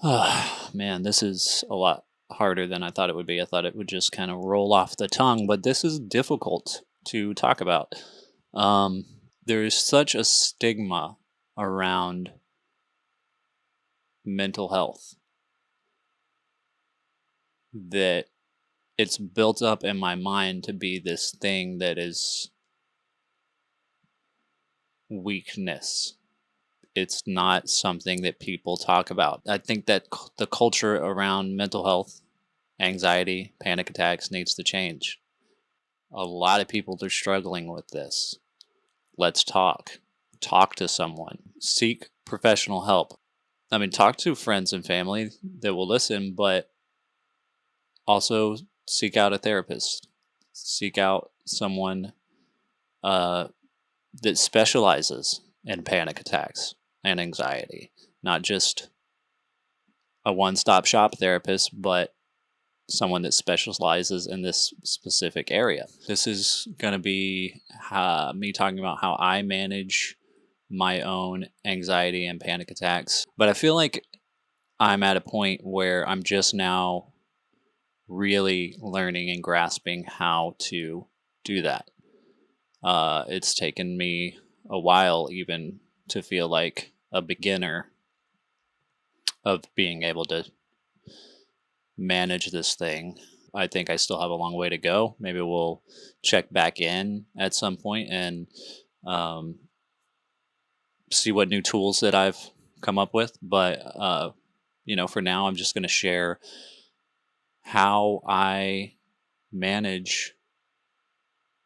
Man, this is a lot harder than I thought it would be. I thought it would just kind of roll off the tongue, but this is difficult to talk about. Um, there is such a stigma around mental health that it's built up in my mind to be this thing that is weakness. It's not something that people talk about. I think that the culture around mental health, anxiety, panic attacks needs to change. A lot of people are struggling with this. Let's talk. Talk to someone. Seek professional help. I mean, talk to friends and family that will listen, but also seek out a therapist. Seek out someone uh, that specializes in panic attacks and anxiety, not just a one stop shop therapist, but someone that specializes in this specific area. This is going to be me talking about how I manage my own anxiety and panic attacks. But I feel like I'm at a point where I'm just now really learning and grasping how to do that. It's taken me a while even to feel like a beginner of being able to manage this thing. I think I still have a long way to go. Maybe we'll check back in at some point and um, see what new tools that I've come up with. But for now, I'm just going to share how I manage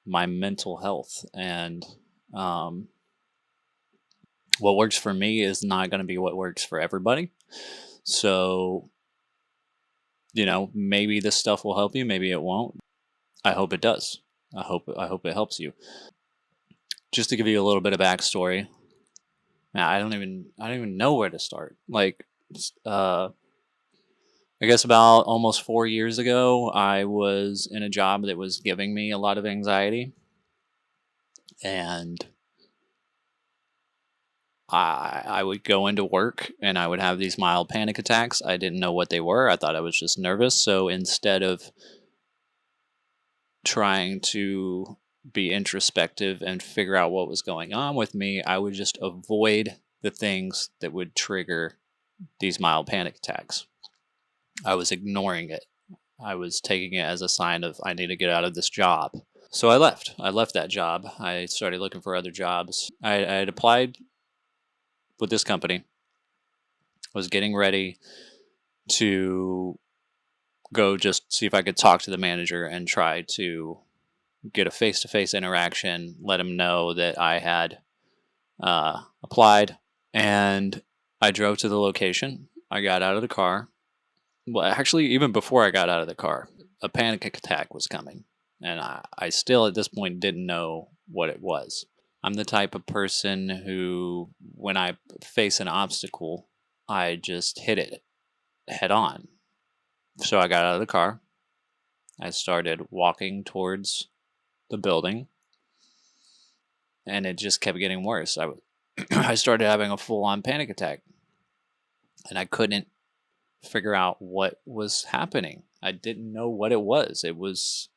my mental health, and um, what works for me is not going to be what works for everybody. So, maybe this stuff will help you, maybe it won't. I hope it does. I hope it helps you. Just to give you a little bit of backstory, man, I don't even know where to start. Like, uh, I guess about almost 4 years ago, I was in a job that was giving me a lot of anxiety, and I would go into work and I would have these mild panic attacks. I didn't know what they were. I thought I was just nervous. So instead of trying to be introspective and figure out what was going on with me, I would just avoid the things that would trigger these mild panic attacks. I was ignoring it. I was taking it as a sign of I need to get out of this job. So I left. I left that job. I started looking for other jobs. I had applied with this company, was getting ready to go just see if I could talk to the manager and try to get a face to face interaction, let him know that I had applied. And I drove to the location. I got out of the car. Well, actually, even before I got out of the car, a panic attack was coming. And I still, at this point, didn't know what it was. I'm the type of person who, when I face an obstacle, I just hit it head on. So I got out of the car. I started walking towards the building, and it just kept getting worse. I started having a full on panic attack, and I couldn't figure out what was happening. I didn't know what it was. It was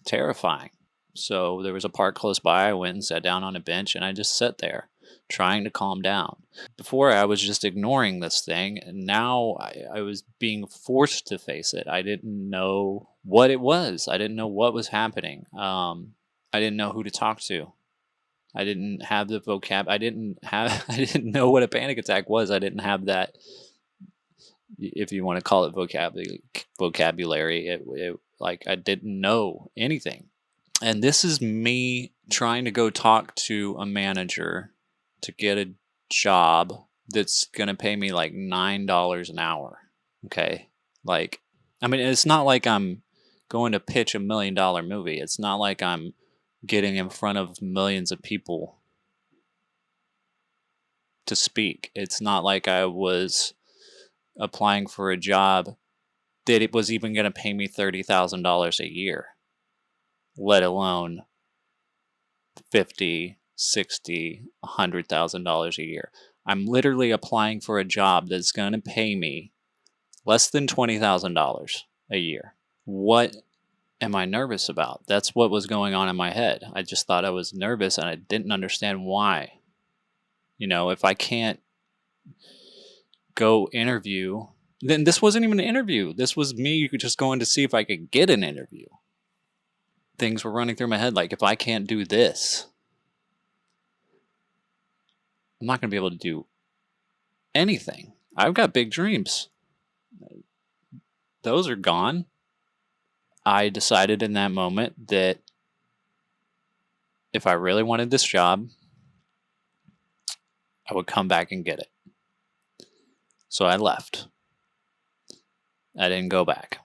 terrifying. So there was a park close by. I went and sat down on a bench, and I just sat there trying to calm down. Before, I was just ignoring this thing, and now I was being forced to face it. I didn't know what it was. I didn't know what was happening. I didn't know who to talk to. I didn't have the vocab. I didn't have. I didn't know what a panic attack was. I didn't have that, if you want to call it vocabulary. It like I didn't know anything. And this is me trying to go talk to a manager to get a job that's going to pay me like $9 an hour. Okay. Like, I mean, it's not like I'm going to pitch $1 million movie. It's not like I'm getting in front of millions of people to speak. It's not like I was applying for a job that it was even going to pay me $30,000 a year, let alone 50, 60, $100,000 a year. I'm literally applying for a job that's going to pay me Less than $20,000 a year. What am I nervous about? That's what was going on in my head. I just thought I was nervous and I didn't understand why. If I can't go interview, then this wasn't even an interview. This was me just going to see if I could get an interview. Things were running through my head like, if I can't do this, I'm not going to be able to do anything. I've got big dreams. Those are gone. I decided in that moment that if I really wanted this job, I would come back and get it. So I left. I didn't go back.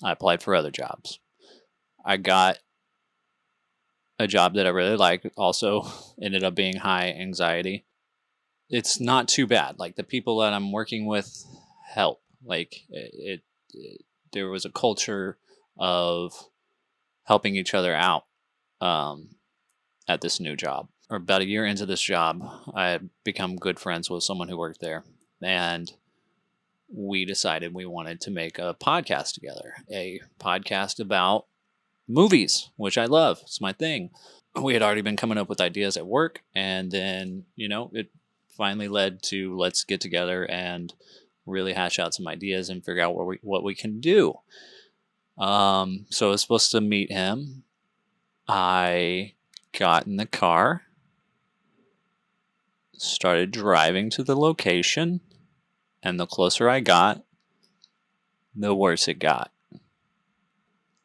I applied for other jobs. I got a job that I really liked, also ended up being high anxiety. It's not too bad. Like, the people that I'm working with help. Like, there was a culture of helping each other out at this new job. Or about a year into this job, I had become good friends with someone who worked there, and we decided we wanted to make a podcast together, a podcast about movies, which I love. It's my thing. We had already been coming up with ideas at work, and then, it finally led to let's get together and really hash out some ideas and figure out what we can do. So I was supposed to meet him. I got in the car, started driving to the location, and the closer I got, the worse it got.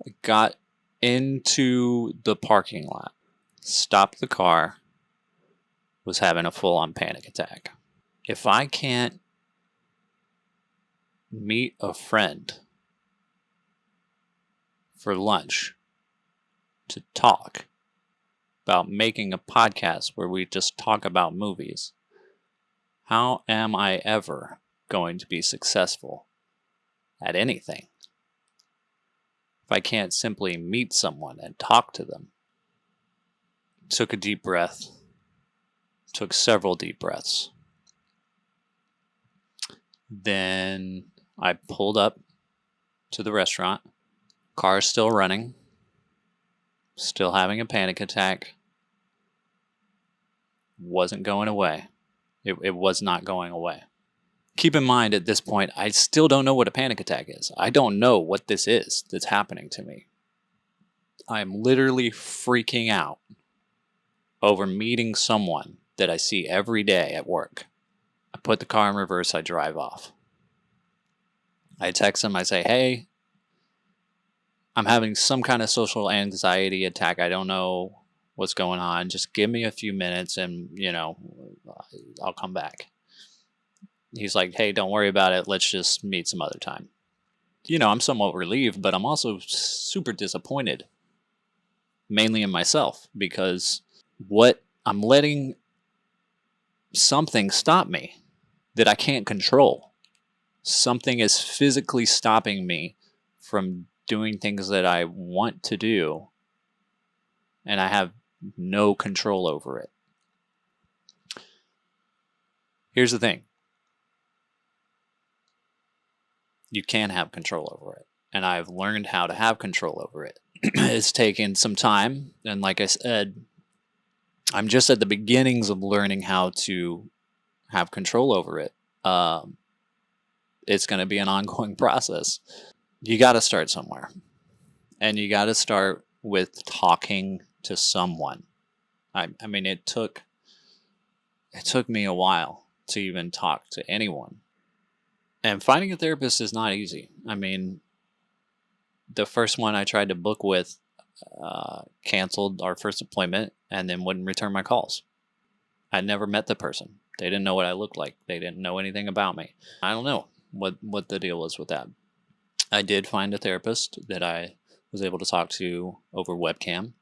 I got into the parking lot, stopped the car, was having a full-on panic attack. If I can't meet a friend for lunch to talk about making a podcast where we just talk about movies, how am I ever going to be successful at anything if I can't simply meet someone and talk to them? Took a deep breath. Took several deep breaths. Then I pulled up to the restaurant. Car's still running. Still having a panic attack. Wasn't going away. It was not going away. Keep in mind, at this point, I still don't know what a panic attack is. I don't know what this is that's happening to me. I'm literally freaking out over meeting someone that I see every day at work. I put the car in reverse, I drive off. I text him, I say, hey, I'm having some kind of social anxiety attack. I don't know what's going on. Just give me a few minutes and, I'll come back. He's like, hey, don't worry about it. Let's just meet some other time. I'm somewhat relieved, but I'm also super disappointed, mainly in myself, because I'm letting something stop me that I can't control. Something is physically stopping me from doing things that I want to do, and I have no control over it. Here's the thing. You can have control over it, and I've learned how to have control over it. It's taken some time, and like I said, I'm just at the beginnings of learning how to have control over it. It's going to be an ongoing process. You got to start somewhere, and you got to start with talking to someone. I mean, it took me a while to even talk to anyone. And finding a therapist is not easy. I mean, the first one I tried to book with canceled our first appointment and then wouldn't return my calls. I never met the person. They didn't know what I looked like. They didn't know anything about me. I don't know what the deal was with that. I did find a therapist that I was able to talk to over webcam.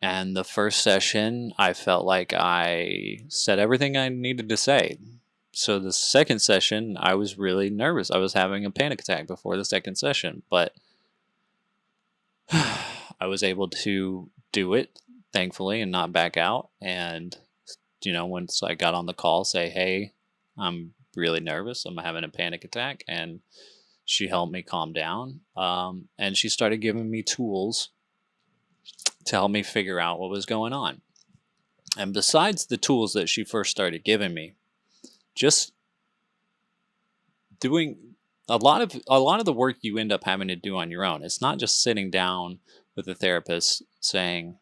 And the first session, I felt like I said everything I needed to say. So the second session, I was really nervous. I was having a panic attack before the second session, but I was able to do it, thankfully, and not back out. And, once I got on the call, say, hey, I'm really nervous. I'm having a panic attack. And she helped me calm down. And she started giving me tools to help me figure out what was going on. And besides the tools that she first started giving me, just doing a lot of the work you end up having to do on your own. It's not just sitting down with a therapist saying,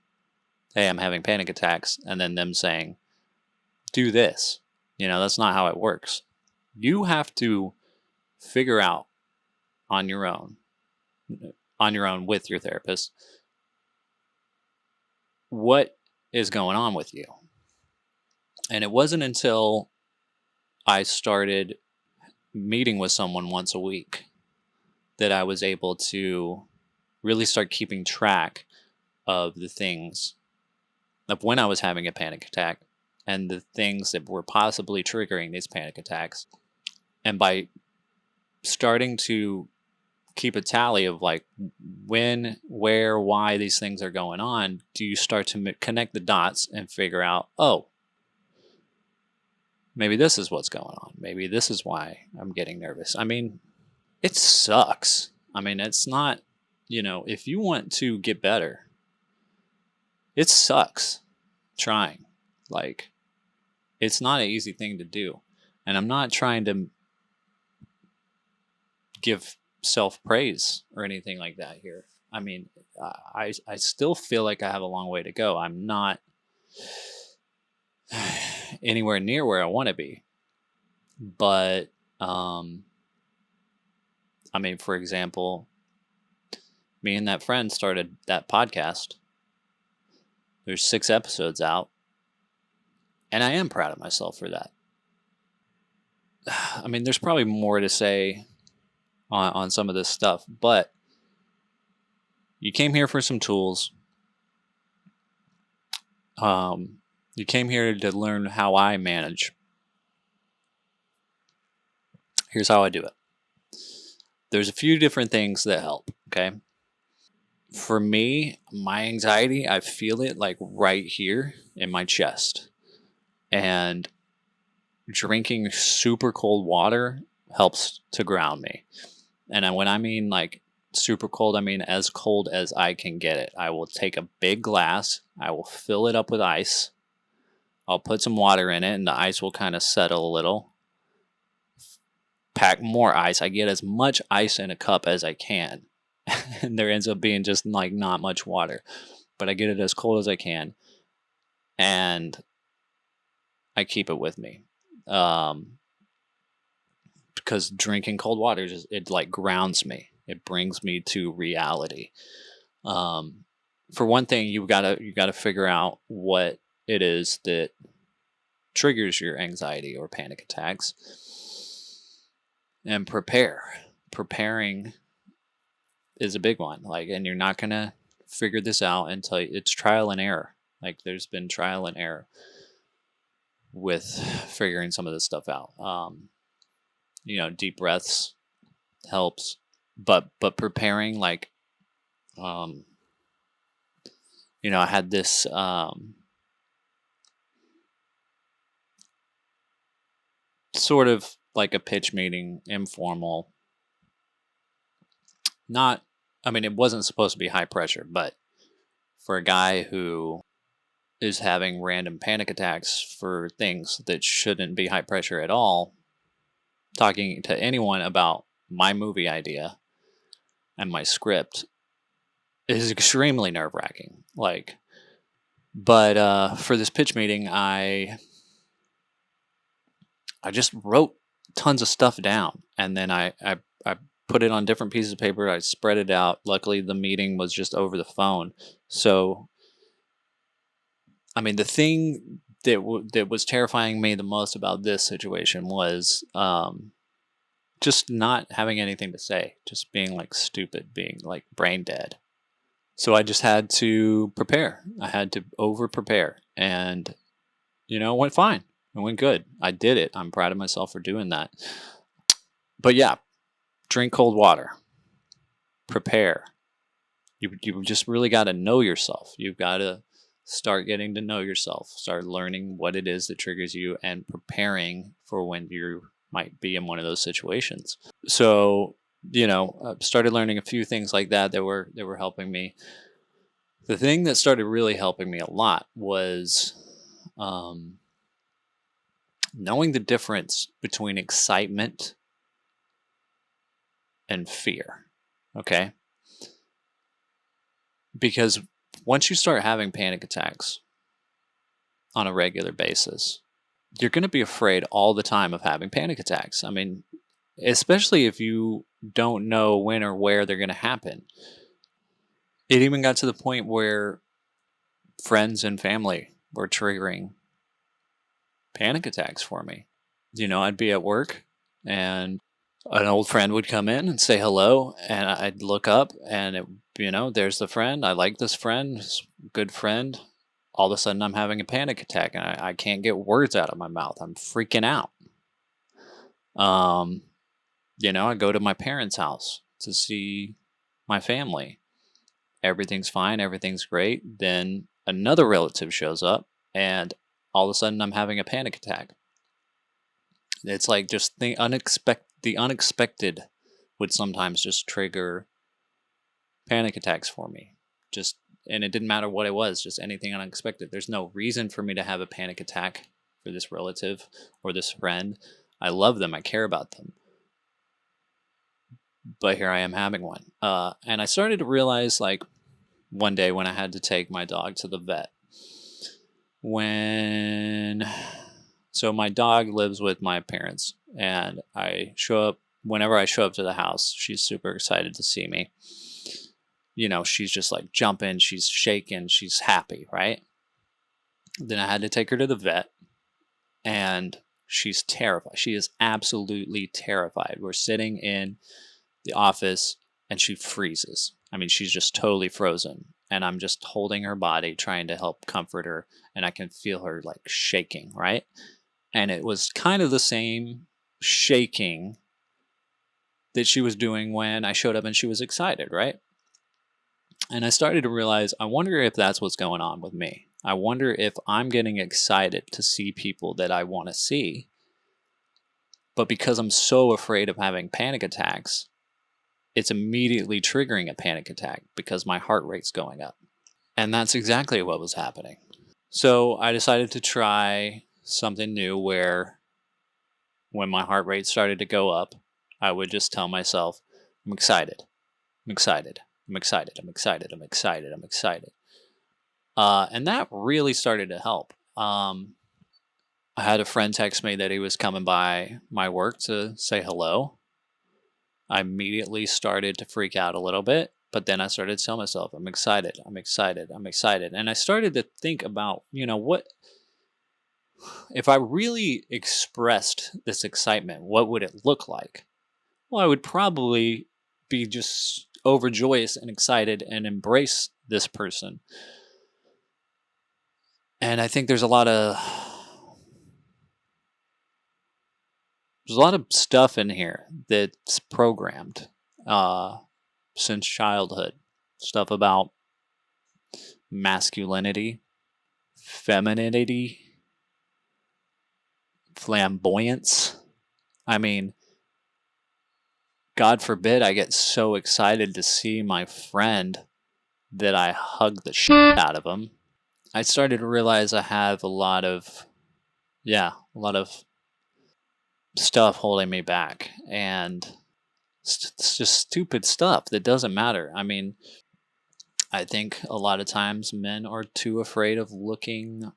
"Hey, I'm having panic attacks," and then them saying, "Do this." That's not how it works. You have to figure out on your own, with your therapist, what is going on with you. And it wasn't until I started meeting with someone once a week that I was able to really start keeping track of the things, of when I was having a panic attack and the things that were possibly triggering these panic attacks. And by starting to keep a tally of like when, where, why these things are going on, do you start to connect the dots and figure out, oh, maybe this is what's going on. Maybe this is why I'm getting nervous. I mean, it sucks. I mean, it's not, if you want to get better, it sucks trying. Like, it's not an easy thing to do. And I'm not trying to give self-praise or anything like that here. I mean, I still feel like I have a long way to go. I'm not anywhere near where I want to be. But, I mean, for example, me and that friend started that podcast. There's 6 episodes out. And I am proud of myself for that. I mean, there's probably more to say on some of this stuff, but you came here for some tools. You came here to learn how I manage. Here's how I do it. There's a few different things that help, okay? For me, my anxiety, I feel it like right here in my chest. And drinking super cold water helps to ground me. And when I mean like super cold, I mean as cold as I can get it. I will take a big glass, I will fill it up with ice, I'll put some water in it, and the ice will kind of settle a little. Pack more ice. I get as much ice in a cup as I can. And there ends up being just like not much water. But I get it as cold as I can. And I keep it with me. Because drinking cold water, it like grounds me. It brings me to reality. For one thing, you gotta figure out what it is that triggers your anxiety or panic attacks, and prepare. Preparing is a big one. Like, and you're not gonna figure this out until it's trial and error. Like, there's been trial and error with figuring some of this stuff out. Deep breaths helps, but preparing, like, I had this sort of like a pitch meeting, informal. It wasn't supposed to be high pressure, but for a guy who is having random panic attacks for things that shouldn't be high pressure at all, talking to anyone about my movie idea and my script is extremely nerve-wracking. But for this pitch meeting, I just wrote tons of stuff down, and then I put it on different pieces of paper. I spread it out. Luckily, the meeting was just over the phone. So, the thing that was terrifying me the most about this situation was just not having anything to say, just being like stupid, being like brain dead. So I just had to prepare. I had to over prepare, and it went fine. It went good. I did it. I'm proud of myself for doing that. But yeah, drink cold water. Prepare. You just really got to know yourself. You've got to start getting to know yourself. Start learning what it is that triggers you and preparing for when you might be in one of those situations. So, started learning a few things like that were helping me. The thing that started really helping me a lot was um, knowing the difference between excitement and fear. Okay. Because once you start having panic attacks on a regular basis, you're going to be afraid all the time of having panic attacks. I mean, especially if you don't know when or where they're going to happen. It even got to the point where friends and family were triggering panic attacks for me. I'd be at work and an old friend would come in and say hello, and I'd look up and there's the friend. I like this friend, this good friend. All of a sudden I'm having a panic attack and I can't get words out of my mouth. I'm freaking out. Um, I go to my parents' house to see my family. Everything's fine, everything's great. Then another relative shows up and all of a sudden I'm having a panic attack. It's like just the unexpected would sometimes just trigger panic attacks for me. Just and it didn't matter what it was, just anything unexpected. There's no reason for me to have a panic attack for this relative or this friend. I love them, I care about them. But here I am having one. And I started to realize, like, one day when I had to take my dog to the vet. So my dog lives with my parents, and whenever I show up to the house, she's super excited to see me. She's just like jumping, she's shaking, she's happy, right? Then I had to take her to the vet, and she's terrified. She is absolutely terrified. We're sitting in the office and she freezes. I mean, she's just totally frozen. And I'm just holding her body, trying to help comfort her. And I can feel her like shaking, right? And it was kind of the same shaking that she was doing when I showed up and she was excited, right? And I started to realize, I wonder if that's what's going on with me. I wonder if I'm getting excited to see people that I want to see. But because I'm so afraid of having panic attacks, it's immediately triggering a panic attack because my heart rate's going up. And that's exactly what was happening. So I decided to try something new where when my heart rate started to go up, I would just tell myself, I'm excited. I'm excited. I'm excited. I'm excited. I'm excited. I'm excited. And that really started to help. I had a friend text me that he was coming by my work to say hello. I immediately started to freak out a little bit, but then I started to tell myself, I'm excited. I'm excited. I'm excited. And I started to think about, what if I really expressed this excitement, what would it look like? Well, I would probably be just overjoyous and excited and embrace this person. And I think there's a lot of stuff in here that's programmed since childhood. Stuff about masculinity, femininity, flamboyance. I mean, God forbid I get so excited to see my friend that I hug the shit out of him. I started to realize I have a lot of stuff holding me back, and it's just stupid stuff that doesn't matter. I mean, I think a lot of times men are too afraid of looking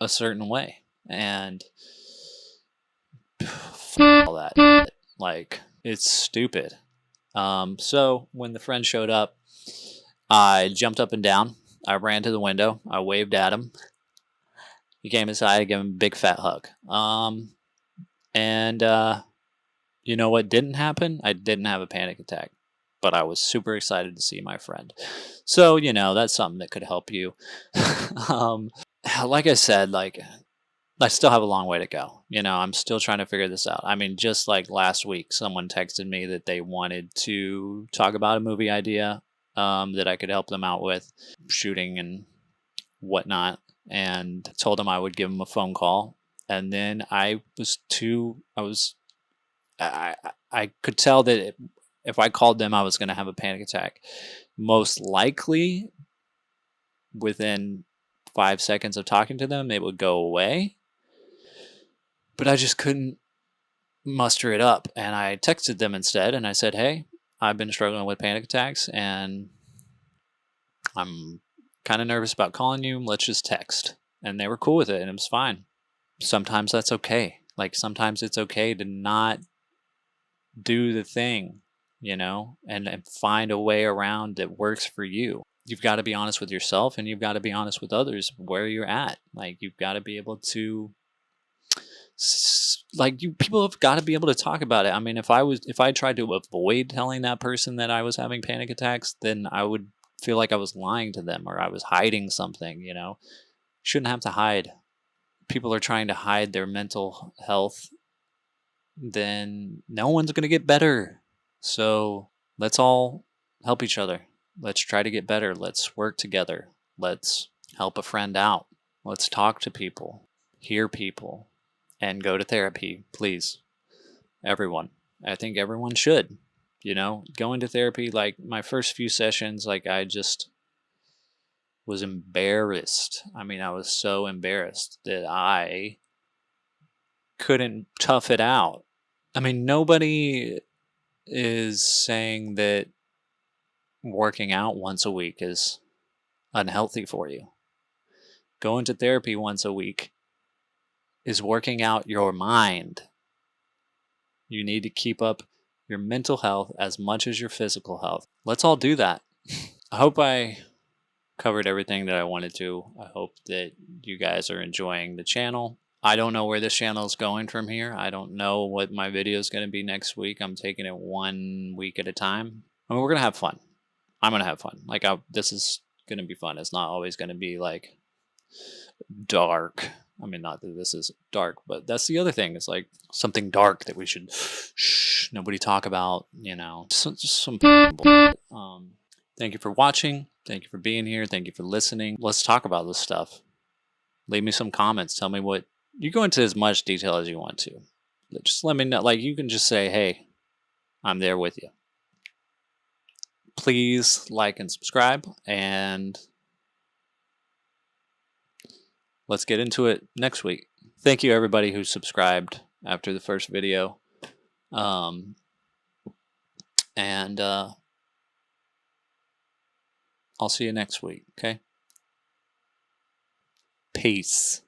a certain way, and all that shit. Like, it's stupid. So when the friend showed up, I jumped up and down. I ran to the window. I waved at him. He came inside. I gave him a big fat hug. And you know what didn't happen? I didn't have a panic attack, but I was super excited to see my friend. So, that's something that could help you. Like I said, I still have a long way to go. I'm still trying to figure this out. I mean, just like last week, someone texted me that they wanted to talk about a movie idea that I could help them out with, shooting and whatnot, and told them I would give them a phone call. And then I was I could tell that if I called them, I was going to have a panic attack. Most likely, within 5 seconds of talking to them, it would go away. But I just couldn't muster it up. And I texted them instead and I said, hey, I've been struggling with panic attacks and I'm kind of nervous about calling you. Let's just text. And they were cool with it and it was fine. Sometimes that's okay. Like sometimes it's okay to not do the thing, and find a way around that works for you. You've got to be honest with yourself and you've got to be honest with others where you're at. Like you've got to be able to people have got to be able to talk about it. I mean, if I tried to avoid telling that person that I was having panic attacks, then I would feel like I was lying to them or I was hiding something, Shouldn't have to hide. People are trying to hide their mental health, then no one's going to get better. So let's all help each other. Let's try to get better. Let's work together. Let's help a friend out. Let's talk to people, hear people, and go to therapy, please. Everyone. I think everyone should. Going to therapy, like my first few sessions, like I just was embarrassed. I mean, I was so embarrassed that I couldn't tough it out. I mean, nobody is saying that working out once a week is unhealthy for you. Going to therapy once a week is working out your mind. You need to keep up your mental health as much as your physical health. Let's all do that. I hope I covered everything that I wanted to. I hope that you guys are enjoying the channel. I don't know where this channel is going from here. I don't know what my video is going to be next week. I'm taking it 1 week at a time. I mean, we're going to have fun. I'm going to have fun. Like, this is going to be fun. It's not always going to be, like, dark. I mean, not that this is dark, but that's the other thing. It's, like, something dark that we should nobody talk about, just some bullshit. Thank you for watching. Thank you for being here. Thank you for listening. Let's talk about this stuff. Leave me some comments. Tell me what... You go into as much detail as you want to. Just let me know. Like, you can just say, hey, I'm there with you. Please like and subscribe, and let's get into it next week. Thank you, everybody who subscribed after the first video. And I'll see you next week, okay? Peace.